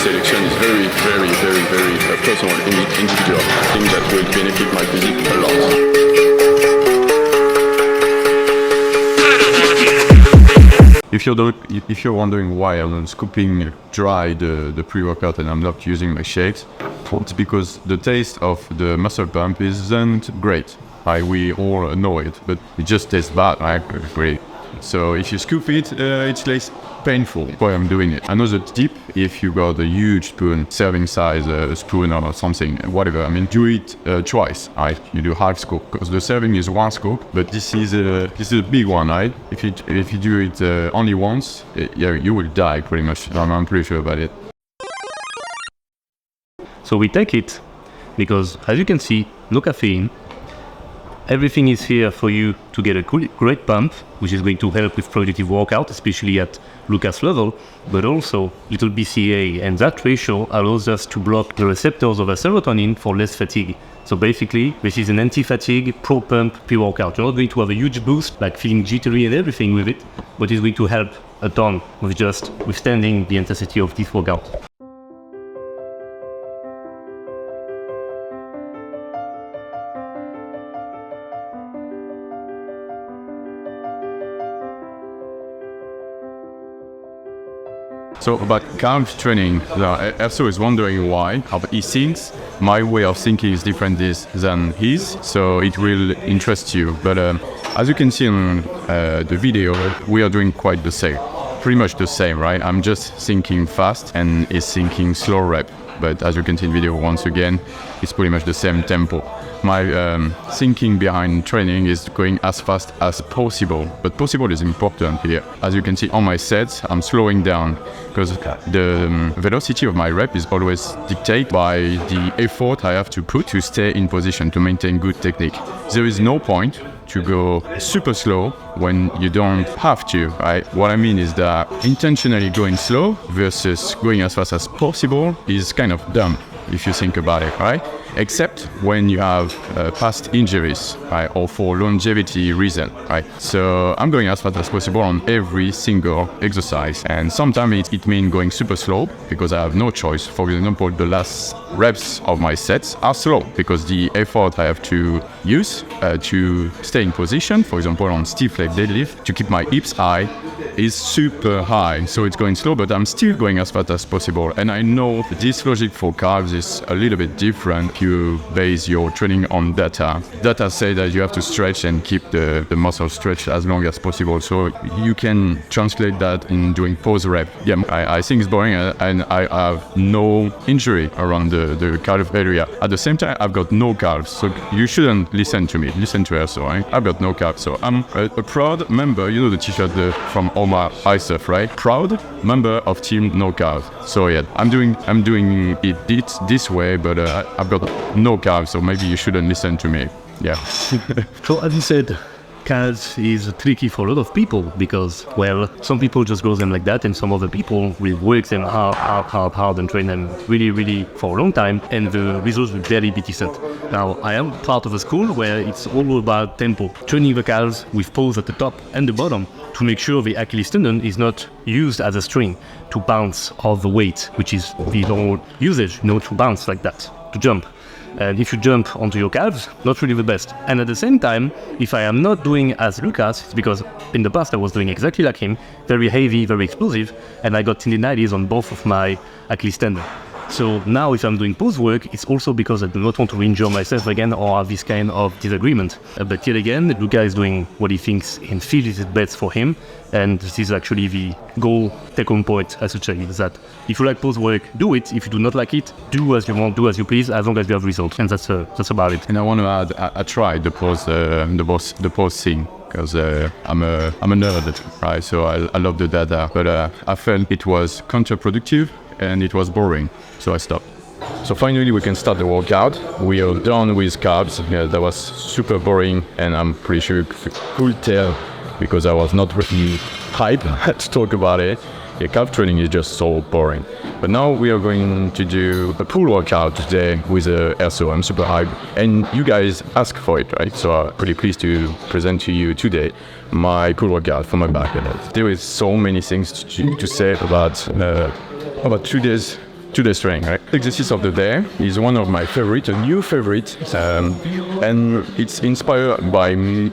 selection is very, very, very, very personal, individual. I think that will benefit my physique a lot. If you're wondering why I'm scooping dry the pre-workout and I'm not using my shakes, it's because the taste of the muscle pump isn't great. We all know it, but it just tastes bad, right? So if you scoop it, it's less painful. That's why I'm doing it. Another tip, if you got a huge spoon, serving size spoon or something, whatever, I mean, do it twice, right? You do half scoop, because the serving is one scoop, but this is a big one, right? If you do it only once, yeah, you will die pretty much. I'm pretty sure about it. So we take it because, as you can see, no caffeine. Everything is here for you to get a great pump, which is going to help with productive workout, especially at Lucas level, but also little BCA, and that ratio allows us to block the receptors of a serotonin for less fatigue. So basically, this is an anti-fatigue, pro-pump, pre-workout. You're not going to have a huge boost, like feeling jittery and everything with it, but it's going to help a ton with just withstanding the intensity of this workout. So about calf training, Erso is wondering why. He thinks my way of thinking is different than his, so it will interest you. But as you can see in the video, we are doing quite the same. Pretty much the same, right? I'm just thinking fast and he's thinking slow rep. But as you can see in the video, once again, it's pretty much the same tempo. My thinking behind training is going as fast as possible, but possible is important here. As you can see on my sets, I'm slowing down because the velocity of my rep is always dictated by the effort I have to put to stay in position, to maintain good technique. There is no point to go super slow when you don't have to, right? What I mean is that intentionally going slow versus going as fast as possible is kind of dumb if you think about it, right? Except when you have past injuries, right? Or for longevity reason, right? So I'm going as fast as possible on every single exercise. And sometimes it means going super slow because I have no choice. For example, the last reps of my sets are slow because the effort I have to use to stay in position, for example, on stiff leg deadlift, to keep my hips high, is super high. So it's going slow, but I'm still going as fast as possible. And I know this logic for calves is a little bit different if you base your training on data. Data say that you have to stretch and keep the muscle stretched as long as possible. So you can translate that in doing pause rep. Yeah, I think it's boring and I have no injury around the calf area. At the same time, I've got no calves. So you shouldn't listen to me. Listen to her, so right? I've got no calves. So I'm a proud member. You know the t-shirt from Omar Isef, right? Proud member of Team No Calves. So yeah, I'm doing it this way, but I've got no calves, so maybe you shouldn't listen to me. Yeah. So as you said, calves is tricky for a lot of people because, well, some people just grow them like that, and some other people will work them hard and train them really for a long time, and the results will barely be decent. Now, I am part of a school where it's all about tempo, training the calves with pause at the top and the bottom to make sure the Achilles tendon is not used as a string to bounce off the weight, which is the normal usage, to bounce like that, to jump. And if you jump onto your calves, not really the best. And at the same time, if I am not doing as Lucas, it's because in the past I was doing exactly like him, very heavy, very explosive, and I got tendinitis on both of my Achilles tendon. So now if I'm doing pose work, it's also because I do not want to injure myself again or have this kind of disagreement. But yet again, Luca is doing what he thinks and feels is best for him. And this is actually the goal, take-home point, I should say, is that if you like pose work, do it. If you do not like it, do as you want, do as you please, as long as you have results. And that's about it. And I want to add, I tried the pose thing. Because I'm a nerd, right? So I love the data, but I felt it was counterproductive and it was boring, so I stopped. So finally we can start the workout. We are done with calves. Yeah, that was super boring, and I'm pretty sure you could tell because I was not really hyped to talk about it. Yeah, calf training is just so boring. But now we are going to do a pull workout today with Erso. I'm super hyped, and you guys asked for it, right? So I'm pretty pleased to present to you today my pull workout for my back. There is so many things to say about today's today's training, right? Exercise of the day is one of my favorite, a new favorite, and it's inspired by me.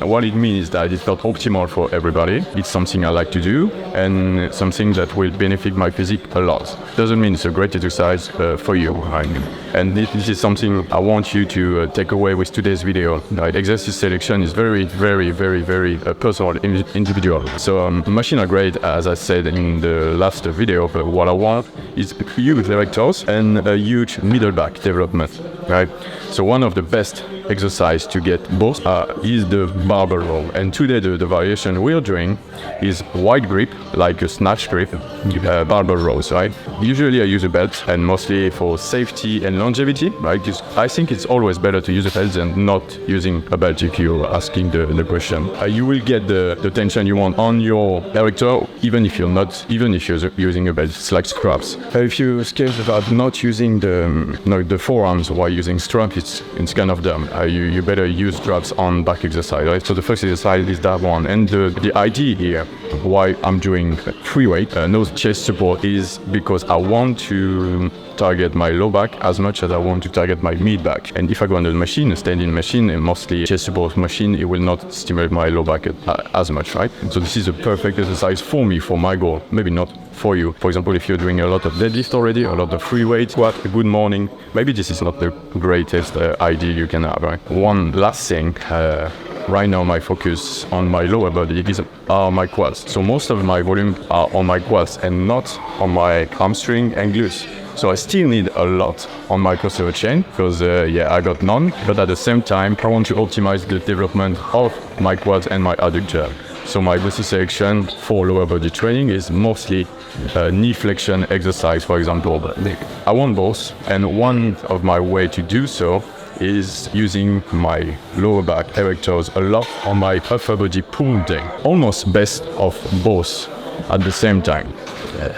What it means is that it's not optimal for everybody. It's something I like to do and something that will benefit my physique a lot. Doesn't mean it's a great exercise for you, right? And this is something I want you to take away with today's video. Right? Exercise selection is very, very, very, very personal, individual. So machines are great, as I said in the last video, but what I want is huge erectors and a huge middle back development, right? So one of the best exercise to get both is the barbell row. And today the variation we're doing is wide grip, like a snatch grip, barbell rows, right? Usually I use a belt, and mostly for safety and longevity, right? Because I think it's always better to use a belt than not using a belt if you're asking the question. You will get the tension you want on your erector, even if you're using a belt. It's like straps. If you're scared about not using the forearms while using straps, it's kind of dumb. You better use straps on back exercise, right? So the first exercise is that one. And the idea here, why I'm doing free weight, no chest support, is because I want to target my low back as much as I want to target my mid back. And if I go on the machine, a standing machine, and mostly chest support machine, it will not stimulate my low back as much, right? So this is a perfect exercise for me, for my goal. Maybe not for you. For example, if you're doing a lot of deadlift already, a lot of free weight, squat, a good morning, maybe this is not the greatest idea you can have, right? One last thing, right now my focus on my lower body are my quads. So most of my volume are on my quads and not on my hamstring and glutes. So I still need a lot on my posterior chain because I got none, but at the same time I want to optimize the development of my quads and my adductor. So my exercise selection for lower body training is mostly knee flexion exercise, for example. I want both, and one of my way to do so is using my lower back erectors a lot on my upper body pull day. Almost best of both at the same time.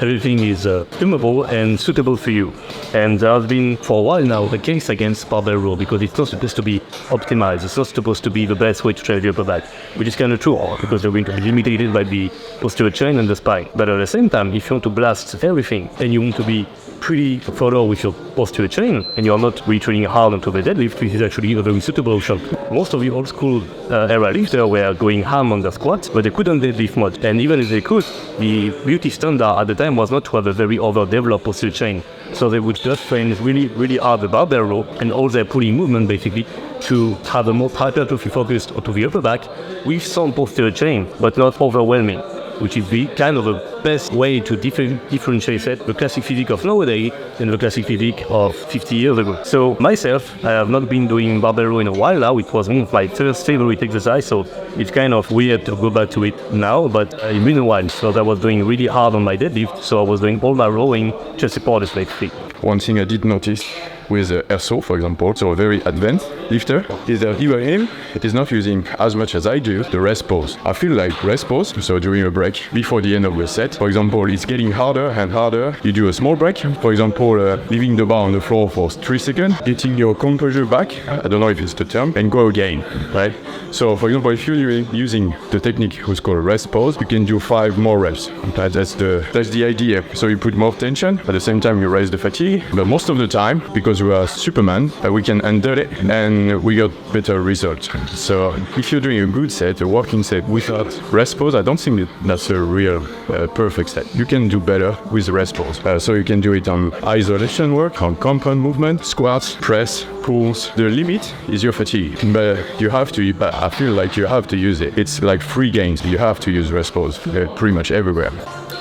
Everything is tunable and suitable for you. And there has been for a while now a case against barbell row because it's not supposed to be optimized. It's not supposed to be the best way to train your upper back, which is kind of true because they're going to be limited by the posterior chain and the spine. But at the same time, if you want to blast everything and you want to be pretty thorough with your posterior chain and you're not really training hard onto the deadlift, this is actually a very suitable option. Most of the old school era lifters were going ham on the squat, but they couldn't deadlift much. And even if they could, the beauty standard at the time was not to have a very overdeveloped posterior chain. So they would just train really, really hard the barbell row and all their pulling movement basically to have a more hypertrophy focused onto the upper back with some posterior chain, but not overwhelming, which is the kind of the best way to differentiate the classic physique of nowadays and the classic physique of 50 years ago. So myself, I have not been doing barbell row in a while now. It was one of my first favorite exercise, so it's kind of weird to go back to it now, but it's been a while. So I was doing really hard on my deadlift, so I was doing all my rowing, chest support, basically. One thing I did notice with Erso, for example, so a very advanced lifter, is that him is not using as much as I do the rest pose. I feel like rest pose, so during a break before the end of the set, for example, it's getting harder and harder. You do a small break, for example, leaving the bar on the floor for 3 seconds, getting your composure back, I don't know if it's the term, and go again, right? So, for example, if you're using the technique who's called rest pose, you can do 5 more reps. That's the idea. So you put more tension, at the same time you raise the fatigue, but most of the time, because we are Superman, we can handle it and we got better results. So if you're doing a good set, a working set without rest pose, I don't think that's a real perfect set. You can do better with rest pose. So you can do it on isolation work, on compound movement, squats, press, pulls. The limit is your fatigue, but you have to, I feel like you have to use it. It's like free gains. You have to use rest pose pretty much everywhere.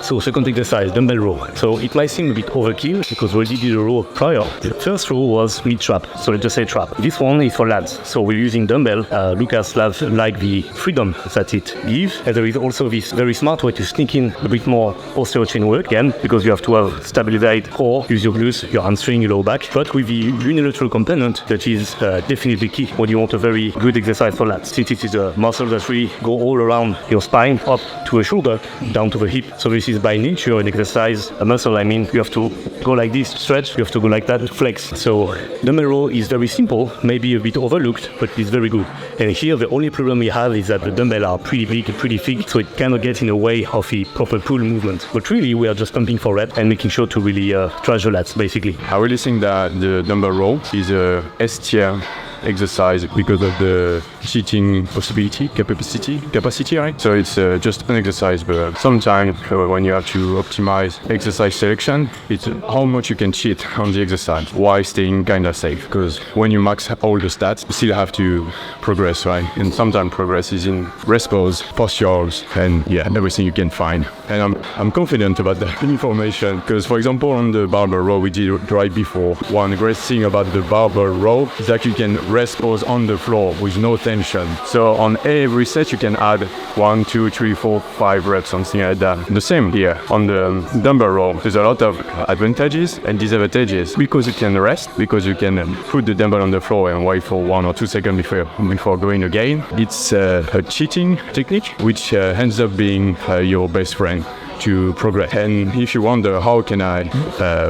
So second exercise, dumbbell row. So it might seem a bit overkill because we already did a row prior. The first row was mid trap, so let's just say trap. This one is for lads. So we're using dumbbell. Lucas like the freedom that it gives. And there is also this very smart way to sneak in a bit more posterior chain work again, because you have to have stabilized core, use your glutes, your hamstring, your low back, but with the unilateral component that is definitely key when you want a very good exercise for lads. Since it is a muscle that really go all around your spine, up to a shoulder, down to the hip. So this this is by nature an exercise, a muscle. I mean, you have to go like this, stretch, you have to go like that, flex. So dumbbell row is very simple, maybe a bit overlooked, but it's very good. And here the only problem we have is that the dumbbell are pretty big, pretty thick, so it cannot get in the way of a proper pull movement. But really, we are just pumping for rep and making sure to really trash the lats, basically. I really think that the dumbbell row is a S tier exercise because of the cheating capacity, right? So it's just an exercise, but sometimes when you have to optimize exercise selection, it's how much you can cheat on the exercise while staying kind of safe. Because when you max all the stats, you still have to progress, right? And sometimes progress is in rest pose, postures, and yeah, everything you can find. And I'm confident about that information because, for example, on the barbell row we did right before, one great thing about the barbell row is that you can rest pose on the floor with no tension. So on every set you can add 1, 2, 3, 4, 5 reps, something like that. The same here on the dumbbell row. There's a lot of advantages and disadvantages because you can rest, because you can put the dumbbell on the floor and wait for 1 or 2 seconds before going again. It's a cheating technique which ends up being your best friend to progress. And if you wonder how can I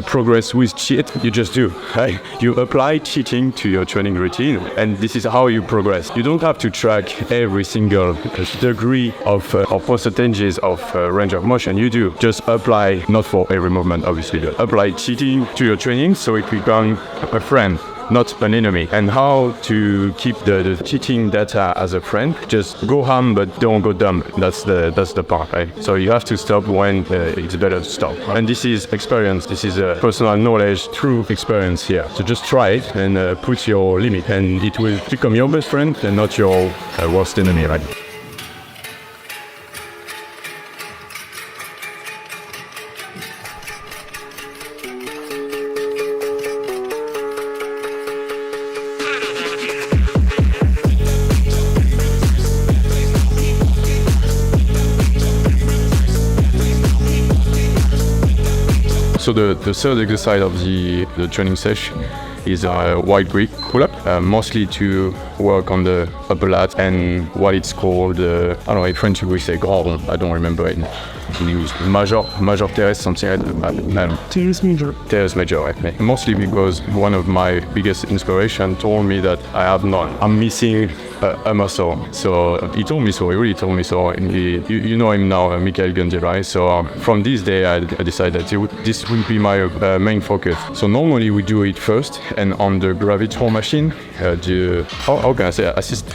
progress with cheat, you just do. Right? You apply cheating to your training routine, and this is how you progress. You don't have to track every single degree of percentages of range of motion. You do just apply, not for every movement obviously, but apply cheating to your training so it becomes a friend, not an enemy. And how to keep the cheating data as a friend? Just go ham, but don't go dumb. That's the part, right? So you have to stop when it's better to stop. And this is experience. This is personal knowledge through experience here. So just try it and put your limit, and it will become your best friend and not your worst enemy, right? So the third exercise of the training session is a wide grip pull-up, mostly to work on the upper lat and what it's called, I don't know, in French we say grand, I don't remember it. Major teres, something like that. Teres major, right? Mostly because one of my biggest inspiration told me that I'm missing a muscle. So he told me so, he really told me so. And you know him now, Michael Gundy, right? So from this day I decided that this will be my main focus. So normally we do it first, and on the gravity machine, how can I say, assist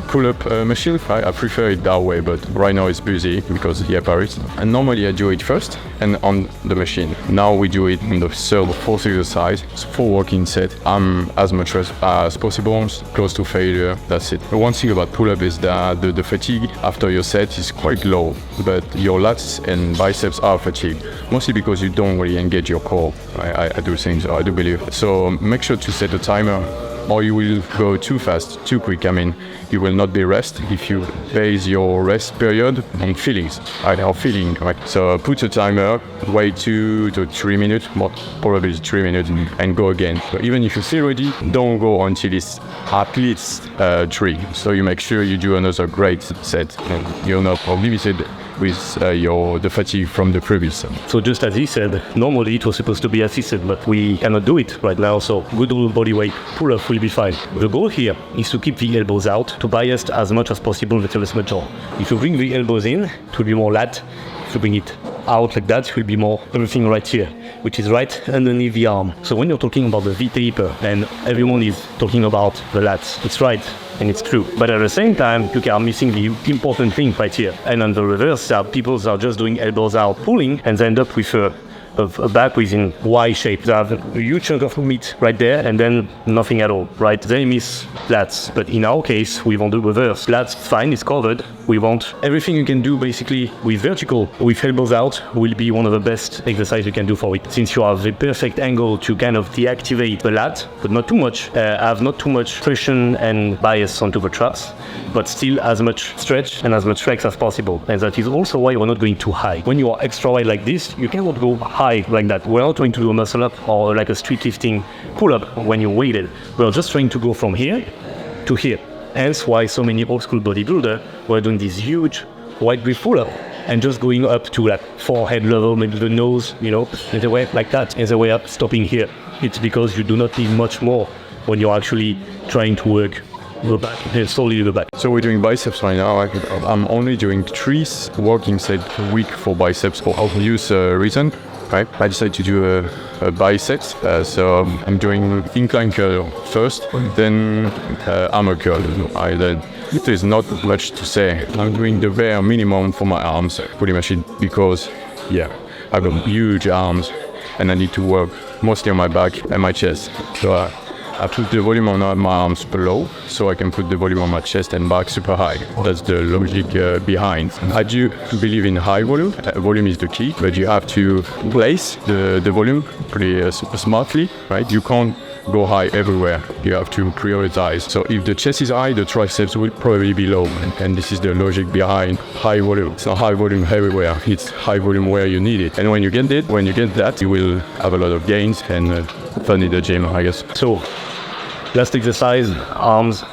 pull-up machine, right? I prefer it that way, but right now it's busy because yeah, Paris. And normally I do it first and on the machine. Now we do it in the third or fourth exercise. It's 4 working set. I'm as much as possible close to failure. That's it. The one thing about pull-up is that the fatigue after your set is quite low, but your lats and biceps are fatigued, mostly because you don't really engage your core. I do think so, I do believe. So make sure to set a timer, or you will go too fast, too quick. I mean, you will not be rest if you base your rest period on feelings, or feeling, right? So put a timer, wait 2 to 3 minutes, more probably 3 minutes, and go again. But even if you feel ready, don't go until it's at least 3. So you make sure you do another great set, and you're not limited with the fatigue from the previous set. So just as he said, normally it was supposed to be assisted, but we cannot do it right now, so good old body weight pull-up will be fine. The goal here is to keep the elbows out, to bias as much as possible the teres major. If you bring the elbows in, it will be more lat. If you bring it out like that, it will be more everything right here, which is right underneath the arm. So when you're talking about the V-taper, and everyone is talking about the lats, it's right. And it's true. But at the same time, you are missing the important thing right here. And on the reverse, people are just doing elbows out, pulling, and they end up with a back within Y shape. They have a huge chunk of meat right there, and then nothing at all, right? They miss lats. But in our case, we want the reverse. Lats, fine, it's covered. We want everything you can do basically with vertical, with elbows out, will be one of the best exercises you can do for it. Since you have the perfect angle to kind of deactivate the lat, but not too much, have not too much friction and bias onto the traps, but still as much stretch and as much flex as possible. And that is also why we're not going too high. When you are extra wide like this, you cannot go high like that. We're not trying to do a muscle up or like a street lifting pull-up when you're weighted. We're just trying to go from here to here. Hence why so many old school bodybuilders were doing this huge wide grip pull-up and just going up to like forehead level, maybe the nose, you know, in the way like that, in the way up, stopping here. It's because you do not need much more when you're actually trying to work the back, solely the back. So we're doing biceps right now. I'm only doing 3 working sets a week for biceps for obvious reason. Right? I decided to do a biceps, so I'm doing incline curl first, then hammer curl. There's not much to say. I'm doing the bare minimum for my arms, pretty much because, yeah, I've got huge arms and I need to work mostly on my back and my chest. So I put the volume on my arms low, so I can put the volume on my chest and back super high. That's the logic behind. I do believe in high volume. Volume is the key, but you have to place the volume pretty smartly, right? You can't go high everywhere. You have to prioritize. So if the chest is high, the triceps will probably be low. And this is the logic behind high volume. It's not high volume everywhere. It's high volume where you need it. And when you get that, you will have a lot of gains and fun in the gym, I guess. So, last exercise, arms,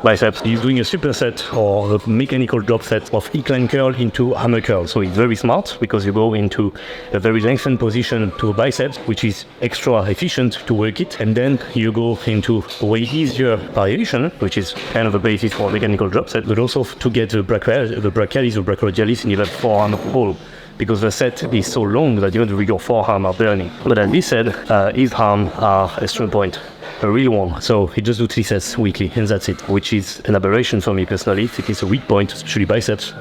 biceps. He's doing a superset or a mechanical drop set of incline curl into hammer curl. So it's very smart because you go into a very lengthened position to a biceps, which is extra efficient to work it. And then you go into a way easier variation, which is kind of a basis for a mechanical drop set, but also to get the brachialis or brachioradialis in the left forearm hole, because the set is so long that even your forearm are burning. But as he said, his arms are a strong point, a real one. So he just do 3 sets weekly and that's it, which is an aberration for me personally. It is a weak point, especially biceps.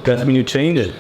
Last minute change,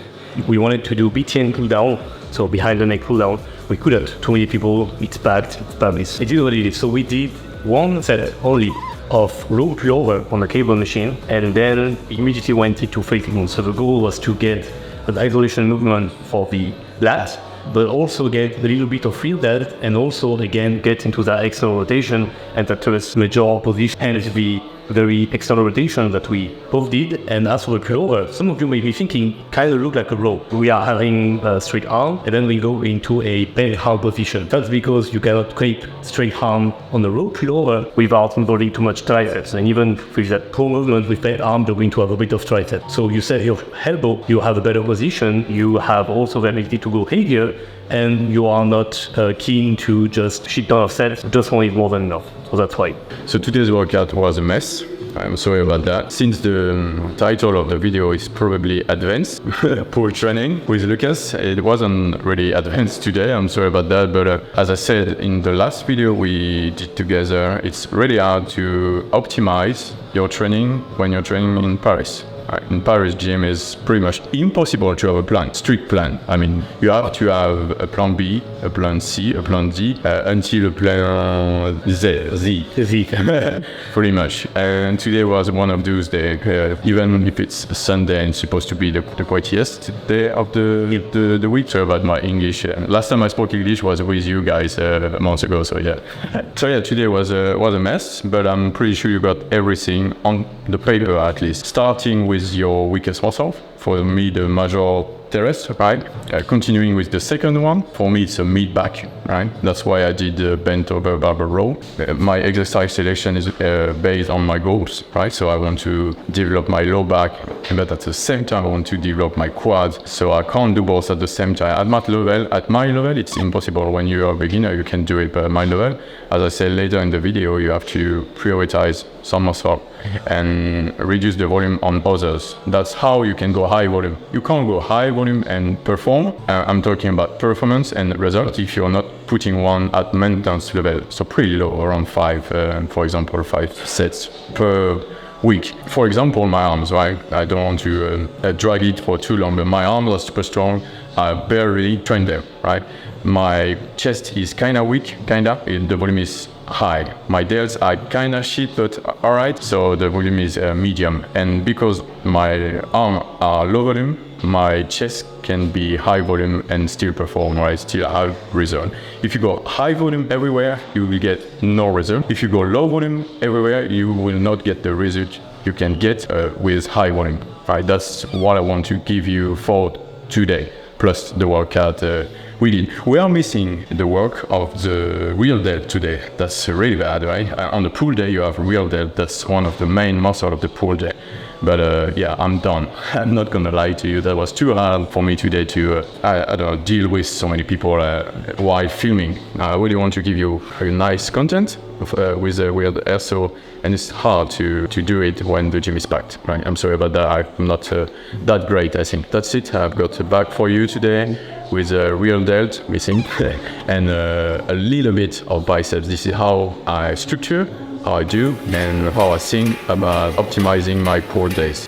we wanted to do BTN cool down, so behind the neck cool down. We couldn't. Too many people, it's packed, it's published. It is what it is. So we did 1 set only of row pullover on the cable machine, and then immediately went into faking. So the goal was to get an isolation movement for the lat, but also get a little bit of field depth, and also again get into that external rotation and that first major position and the very external rotation that we both did. And as for the pullover, some of you may be thinking kind of look like a row. We are having a straight arm and then we go into a bent arm position. That's because you cannot keep straight arm on the row pullover without involving too much triceps. And even with that pull movement with bent arm, you're going to have a bit of triceps. So you set your elbow, you have a better position, you have also the ability to go heavier, and you are not keen to just shit down a set, just want it more than enough. So that's why. So today's workout was a mess. I'm sorry about that. Since the title of the video is probably advanced, poor training with Lucas, it wasn't really advanced today. I'm sorry about that. But as I said in the last video we did together, it's really hard to optimize your training when you're training in Paris. In Paris, gym is pretty much impossible to have a plan, strict plan. I mean, you have to have a plan B, a plan C, a plan D, until a plan Z. Pretty much. And today was one of those days, even if it's Sunday and it's supposed to be the quietest day of the week. Sorry about my English. Last time I spoke English was with you guys a month ago, so yeah. So yeah, today was a mess, but I'm pretty sure you got everything on the paper at least. Starting with your weakest muscle, for me the major teres, right? Continuing with the second one, for me it's a mid back, right? That's why I did the bent over barbell row. My exercise selection is based on my goals, right? So I want to develop my low back, but at the same time I want to develop my quads. So I can't do both at the same time. At my level, it's impossible. When you are a beginner, you can do it, but at my level, as I said later in the video, you have to prioritize some muscle and reduce the volume on others. That's how you can go high volume. You can't go high volume and perform. I'm talking about performance and result if you're not putting one at maintenance level. So pretty low, around 5, for example, 5 sets per week. For example, my arms, right? I don't want to drag it for too long, but my arms are super strong. I barely train them, right? My chest is kind of weak, the volume is high. My delts are kind of shit, but alright, so the volume is medium. And because my arms are low volume, my chest can be high volume and still perform, right? Still have result. If you go high volume everywhere, you will get no result. If you go low volume everywhere, you will not get the result you can get with high volume. Right, that's what I want to give you for today, plus the workout we did. We are missing the work of the real delt today. That's really bad, right? On the pull day, you have real delt. That's one of the main muscles of the pull day. But yeah, I'm done. I'm not gonna lie to you. That was too hard for me today to, I don't know, deal with so many people while filming. I really want to give you a nice content with a weird erso, and it's hard to do it when the gym is packed, right? I'm sorry about that. I'm not that great, I think. That's it. I've got a bag for you today with a real delt missing and a little bit of biceps. This is how I structure, how I do, and how I think about optimizing my core days.